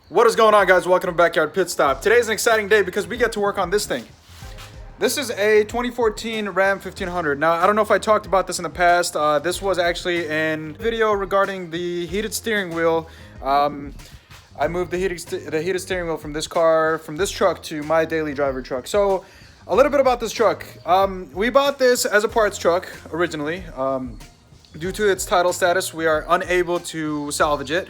What is going on, guys? Welcome to Backyard Pit Stop. Today's an exciting day because we get to work on this thing. This is a 2014 Ram 1500. Now, I don't know if I talked about this in the past. This was actually in a video regarding the heated steering wheel. I moved the heated steering wheel from this truck to my daily driver truck. So, a little bit about this truck. We bought this as a parts truck originally. Due to its title status, we are unable to salvage it.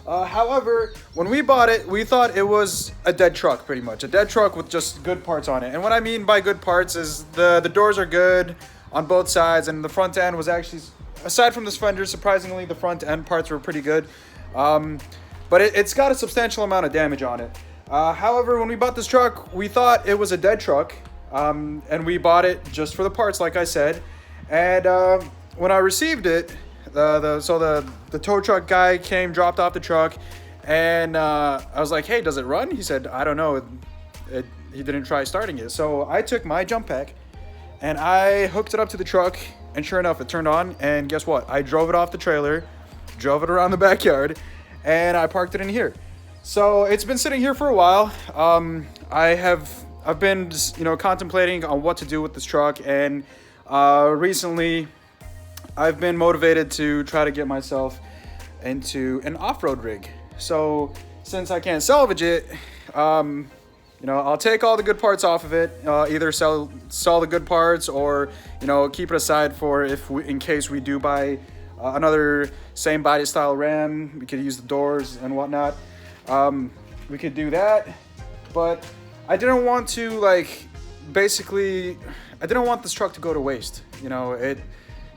However, when we bought it, we thought it was a dead truck, pretty much. A dead truck with just good parts on it. And what I mean by good parts is the doors are good on both sides, and the front end was actually, aside from this fender, surprisingly, the front end parts were pretty good. But it's got a substantial amount of damage on it. However, when we bought this truck, we thought it was a dead truck, and we bought it just for the parts, like I said. And when I received it, the tow truck guy came, dropped off the truck, and I was like, hey, does it run? He said, I don't know. He didn't try starting it. So I took my jump pack and I hooked it up to the truck, and sure enough, it turned on. And guess what? I drove it off the trailer, drove it around the backyard, and I parked it in here. So it's been sitting here for a while. I've been contemplating on what to do with this truck, and recently I've been motivated to try to get myself into an off-road rig. So since I can't salvage it, I'll take all the good parts off of it, either sell the good parts, or keep it aside for in case we do buy another same body style Ram. We could use the doors and whatnot. We could do that, but I didn't want to I didn't want this truck to go to waste.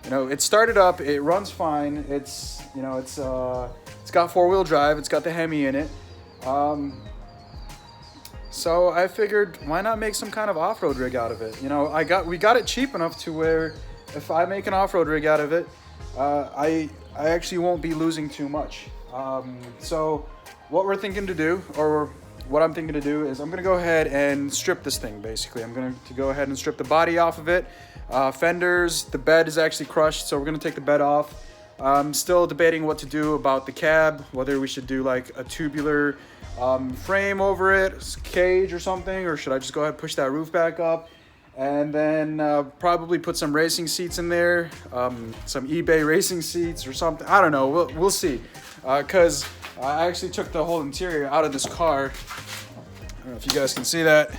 It started up, it runs fine. It's got four-wheel drive, it's got the Hemi in it. So I figured, why not make some kind of off-road rig out of it? We got it cheap enough to where if I make an off-road rig out of it, I actually won't be losing too much. So what we're thinking to do, or what I'm thinking to do, is I'm gonna go ahead and strip this thing. Basically, I'm going to go ahead and strip the body off of it. Fenders, the bed is actually crushed, so we're gonna take the bed off. I'm still debating what to do about the cab, whether we should do like a tubular frame over it, cage or something, or should I just go ahead and push that roof back up, and then probably put some racing seats in there, some eBay racing seats or something. I don't know, we'll see, because I actually took the whole interior out of this car. I don't know if you guys can see that.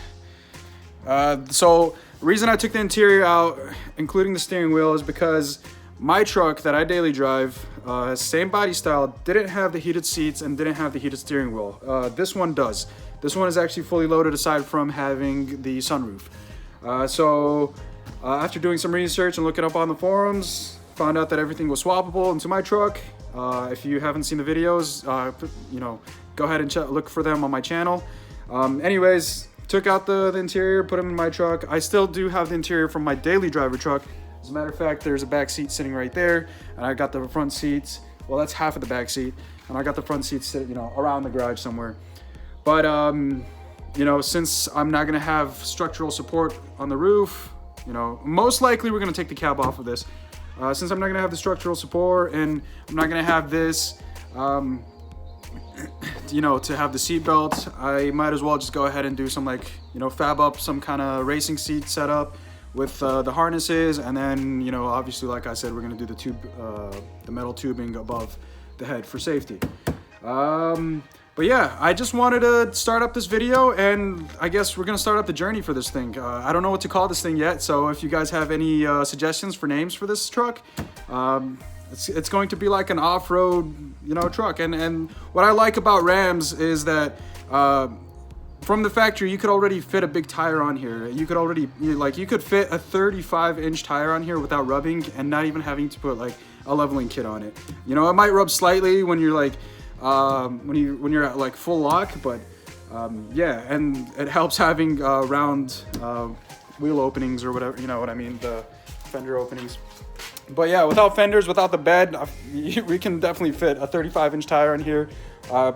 So the reason I took the interior out, including the steering wheel, is because my truck that I daily drive, same body style, didn't have the heated seats and didn't have the heated steering wheel. This one does. This one is actually fully loaded aside from having the sunroof. So after doing some research and looking up on the forums, found out that everything was swappable into my truck. If you haven't seen the videos, go ahead and look for them on my channel. Anyways, took out the interior, put them in my truck. I still do have the interior from my daily driver truck. As a matter of fact, there's a back seat sitting right there, and I got the front seats. Well, that's half of the back seat, and I got the front seats sitting, around the garage somewhere. But since I'm not gonna have structural support on the roof, most likely we're gonna take the cab off of this. Since I'm not gonna have the structural support, and I'm not gonna have this, to have the seat belt, I might as well just go ahead and do some fab up some kind of racing seat setup with the harnesses, and then obviously, like I said, we're gonna do the metal tubing above the head for safety. But yeah, I just wanted to start up this video, and I guess we're gonna start up the journey for this thing. I don't know what to call this thing yet, so if you guys have any suggestions for names for this truck, it's going to be like an off-road, truck. And what I like about Rams is that from the factory, you could already fit a big tire on here. You could fit a 35-inch tire on here without rubbing, and not even having to put a leveling kit on it. It might rub slightly when you're when you're at full lock, but yeah, and it helps having round wheel openings, or whatever, what I mean, the fender openings. But yeah, without fenders, without the bed, we can definitely fit a 35-inch tire in here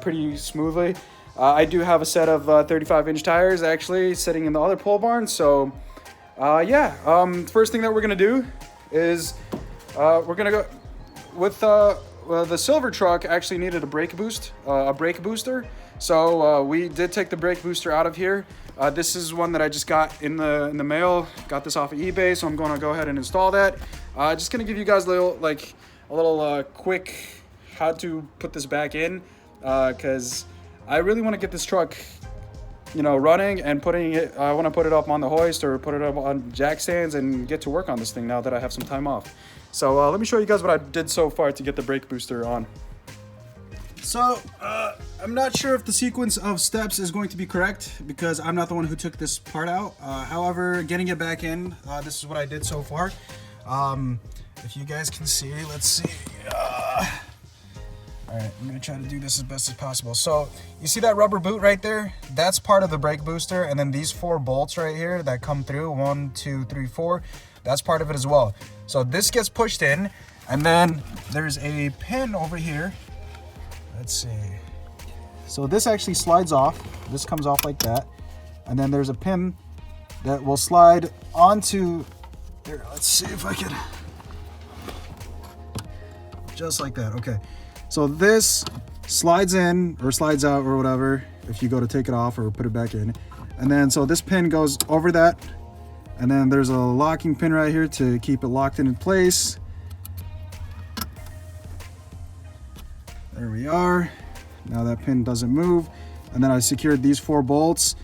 pretty smoothly. I do have a set of 35-inch tires actually sitting in the other pole barn. So first thing that we're gonna do is we're gonna go with the silver truck. Actually needed a brake booster. So we did take the brake booster out of here. This is one that I just got in the mail. Got this off of eBay, so I'm going to go ahead and install that. Just gonna give you guys a little quick how to put this back in, because I really want to get this truck, you know, running and putting it. I want to put it up on the hoist or put it up on jack stands and get to work on this thing now that I have some time off. So let me show you guys what I did so far to get the brake booster on. So, I'm not sure if the sequence of steps is going to be correct because I'm not the one who took this part out. However, getting it back in, this is what I did so far. If you guys can see, let's see. All right, I'm gonna try to do this as best as possible. So, you see that rubber boot right there? That's part of the brake booster, and then these 4 bolts right here that come through, 1, 2, 3, 4, that's part of it as well. So this gets pushed in, and then there's a pin over here. Let's see. So this actually slides off. This comes off like that. And then there's a pin that will slide onto there. Let's see if I can. Just like that. Okay. So this slides in or slides out or whatever if you go to take it off or put it back in. And then so this pin goes over that. And then there's a locking pin right here to keep it locked in place. There we are. Now that pin doesn't move. And then I secured these 4 bolts.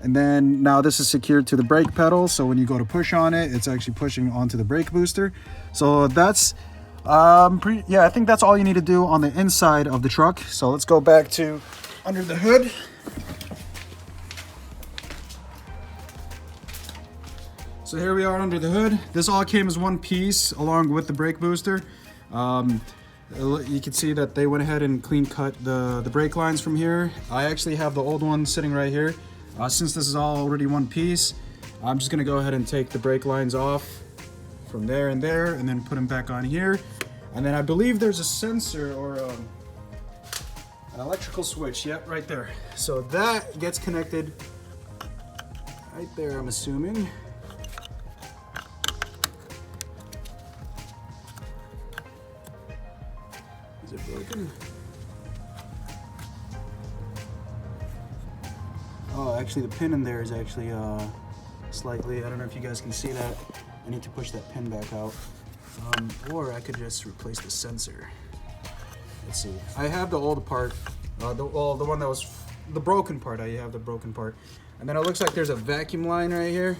And then now this is secured to the brake pedal. So when you go to push on it, it's actually pushing onto the brake booster. So that's, I think that's all you need to do on the inside of the truck. So let's go back to under the hood. So here we are under the hood. This all came as one piece along with the brake booster. You can see that they went ahead and clean cut the brake lines from here. I actually have the old one sitting right here. Since this is all already one piece, I'm just gonna go ahead and take the brake lines off from there and there and then put them back on here. And then I believe there's a sensor or an electrical switch, yep, right there. So that gets connected right there, I'm assuming. Is it broken? Oh, actually the pin in there is actually slightly, I don't know if you guys can see that. I need to push that pin back out. Or I could just replace the sensor. Let's see. I have the old part, the one that was the broken part. I have the broken part. And then it looks like there's a vacuum line right here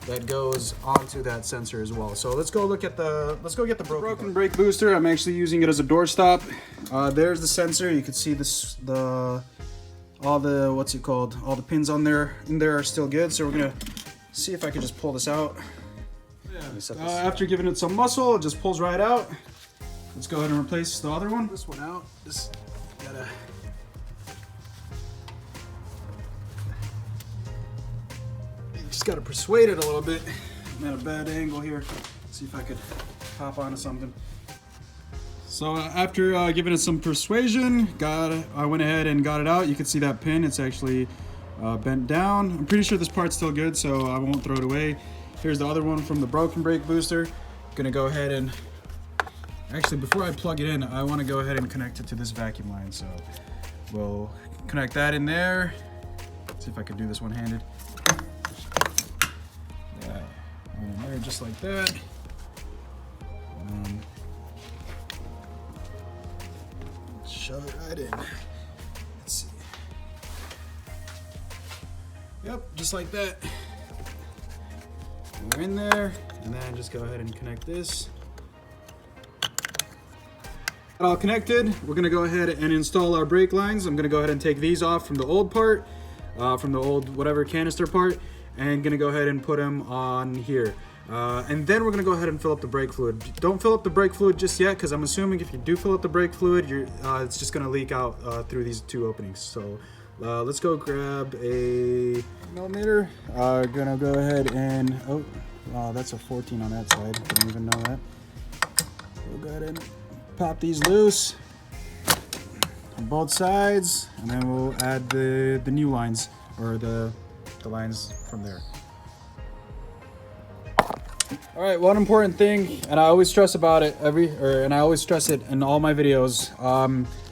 that goes onto that sensor as well. So let's go get the broken brake booster. I'm actually using it as a door stop. There's the sensor. You can see this, all the pins on there in there are still good. So we're gonna see if I can just pull this out. Yeah. After giving it some muscle, it just pulls right out. Let's go ahead and replace the other one. This one out. Just gotta persuade it a little bit. I'm at a bad angle here. See if I could hop onto something. So after giving it some persuasion, I went ahead and got it out. You can see that pin, it's actually bent down. I'm pretty sure this part's still good, so I won't throw it away. Here's the other one from the broken brake booster. Gonna go ahead and, actually before I plug it in, I wanna go ahead and connect it to this vacuum line. So we'll connect that in there. See if I can do this one-handed. Yeah, in there just like that. Shove it right in. Let's see. Yep, just like that. And we're in there, and then just go ahead and connect this. All connected, we're gonna go ahead and install our brake lines. I'm gonna go ahead and take these off from the old part, from the old whatever canister part, and gonna go ahead and put them on here. And then we're gonna go ahead and fill up the brake fluid. Don't fill up the brake fluid just yet, because I'm assuming if you do fill up the brake fluid, it's just gonna leak out through these 2 openings. So let's go grab a millimeter. Gonna go ahead and, oh, that's a 14 on that side. Didn't even know that. We'll go ahead and pop these loose on both sides, and then we'll add the new lines, or the lines from there. All right, one important thing, and I always stress about it and I always stress it in all my videos,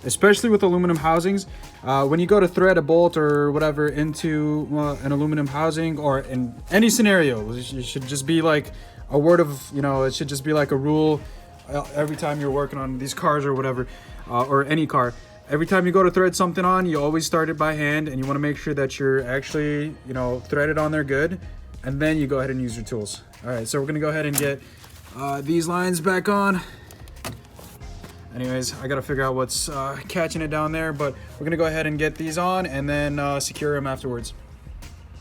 especially with aluminum housings. When you go to thread a bolt or whatever into an aluminum housing, or in any scenario, it should just be like a word of, it should just be like a rule every time you're working on these cars or whatever, or any car. Every time you go to thread something on, you always start it by hand, and you want to make sure that you're actually, threaded on there good, and then you go ahead and use your tools. All right, so we're gonna go ahead and get these lines back on. Anyways, I gotta figure out what's catching it down there, but we're gonna go ahead and get these on and then secure them afterwards.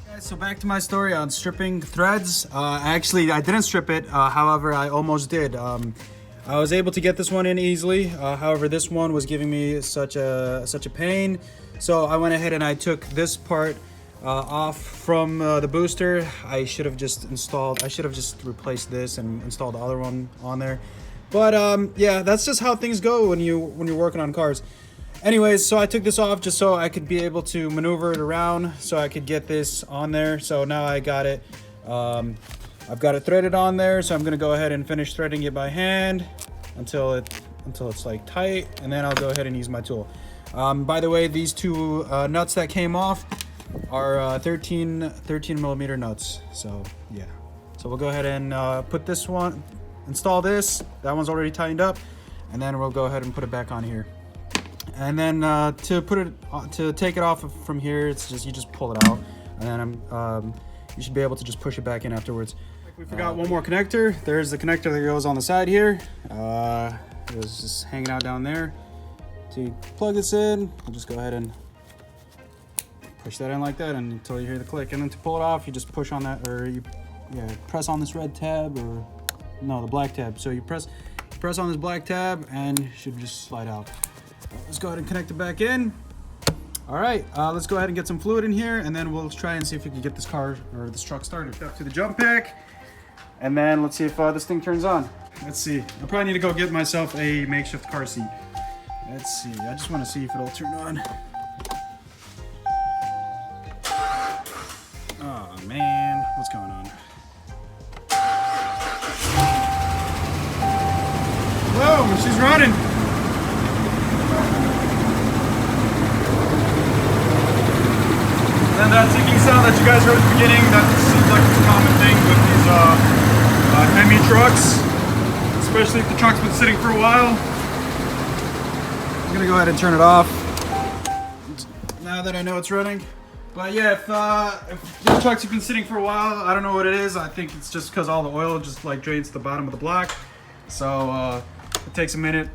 Guys, so back to my story on stripping threads. Actually, I didn't strip it, however, I almost did. I was able to get this one in easily. However, this one was giving me such a pain. So I went ahead and I took this part off from the booster. I should have just replaced this and installed the other one on there. But yeah, that's just how things go when you're working on cars. Anyways, so I took this off just so I could be able to maneuver it around, so I could get this on there. So now I got it. I've got it threaded on there, so I'm gonna go ahead and finish threading it by hand until it's like tight, and then I'll go ahead and use my tool. By the way, these two nuts that came off are 13 millimeter nuts. So yeah, so we'll go ahead and put this one, install this. That one's already tightened up, and then we'll go ahead and put it back on here. And then to take it off from here, you just pull it out, and then you should be able to just push it back in afterwards. We forgot one more connector. There's the connector that goes on the side here. It was just hanging out down there. So you plug this in, I'll just go ahead and push that in like that until you hear the click. And then to pull it off, you just push on that, or you press on this red tab, or no, the black tab. So you press on this black tab and it should just slide out. Let's go ahead and connect it back in. All right, let's go ahead and get some fluid in here, and then we'll try and see if we can get this car or this truck started. Up to the jump pack, and then let's see if this thing turns on. Let's see. I probably need to go get myself a makeshift car seat. Let's see. I just want to see if it'll turn on. Oh man, what's going on? Whoa, she's running. And that ticking sound that you guys heard at the beginning, that seems like it's a common thing with these Hemi trucks, especially if the truck's been sitting for a while. I'm gonna go ahead and turn it off now that I know it's running. But yeah, if these trucks have been sitting for a while, I don't know what it is. I think it's just because all the oil just like drains to the bottom of the block. So it takes a minute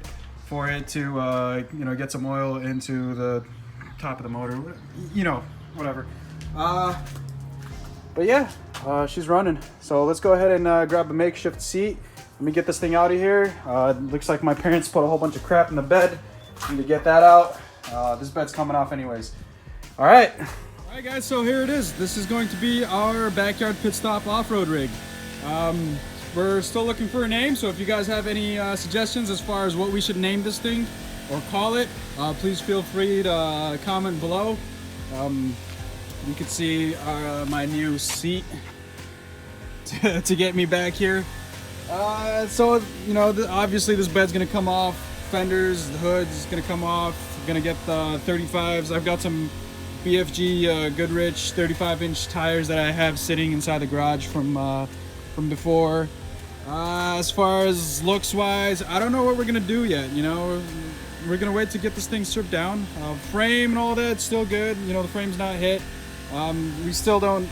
for it to get some oil into the top of the motor. Whatever. But yeah, she's running. So let's go ahead and grab a makeshift seat. Let me get this thing out of here. It looks like my parents put a whole bunch of crap in the bed. Need to get that out. This bed's coming off anyways. All right. All right, guys, so here it is. This is going to be our backyard pit stop off-road rig. We're still looking for a name, so if you guys have any suggestions as far as what we should name this thing or call it, please feel free to comment below. You can see my new seat to get me back here. So obviously this bed's gonna come off. Fenders, the hood's gonna come off. I'm gonna get the 35s. I've got some BFG Goodrich 35-inch tires that I have sitting inside the garage from before. As far as looks wise, I don't know what we're gonna do yet. We're gonna wait to get this thing stripped down. Frame and all that's still good. The frame's not hit. We still don't.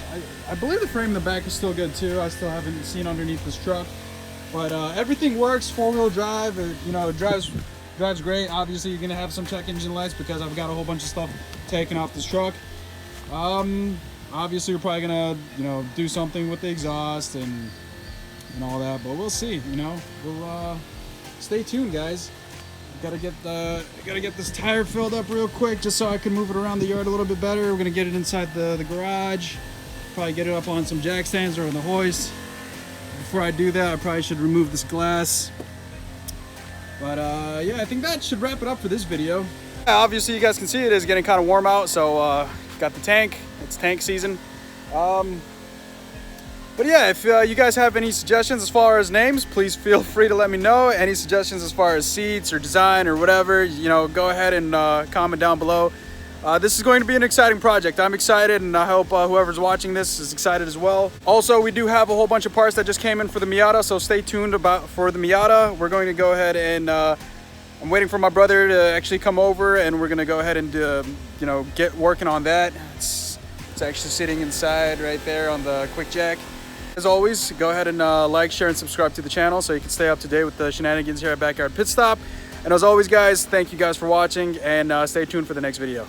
I believe the frame in the back is still good too. I still haven't seen underneath this truck, but everything works. 4-wheel drive. It drives great. Obviously, you're gonna have some check engine lights because I've got a whole bunch of stuff taken off this truck. Obviously, we're probably gonna do something with the exhaust and all that, but we'll see. We'll stay tuned, guys. Gotta get this tire filled up real quick just so I can move it around the yard a little bit better. We're gonna get it inside the garage, probably get it up on some jack stands or on the hoist. Before I do that, I probably should remove this glass. But yeah, I think that should wrap it up for this video. Obviously, you guys can see it is getting kind of warm out, so got the tank. It's tank season. But yeah, if you guys have any suggestions as far as names, please feel free to let me know. Any suggestions as far as seats or design or whatever, you know, go ahead and comment down below. This is going to be an exciting project. I'm excited, and I hope whoever's watching this is excited as well. Also, we do have a whole bunch of parts that just came in for the Miata, so stay tuned for the Miata. We're going to go ahead and I'm waiting for my brother to actually come over, and we're gonna go ahead and you know, get working on that. It's actually sitting inside right there on the quick jack. As always, go ahead and like, share, and subscribe to the channel so you can stay up to date with the shenanigans here at Backyard Pit Stop. And as always, guys, thank you guys for watching, and stay tuned for the next video.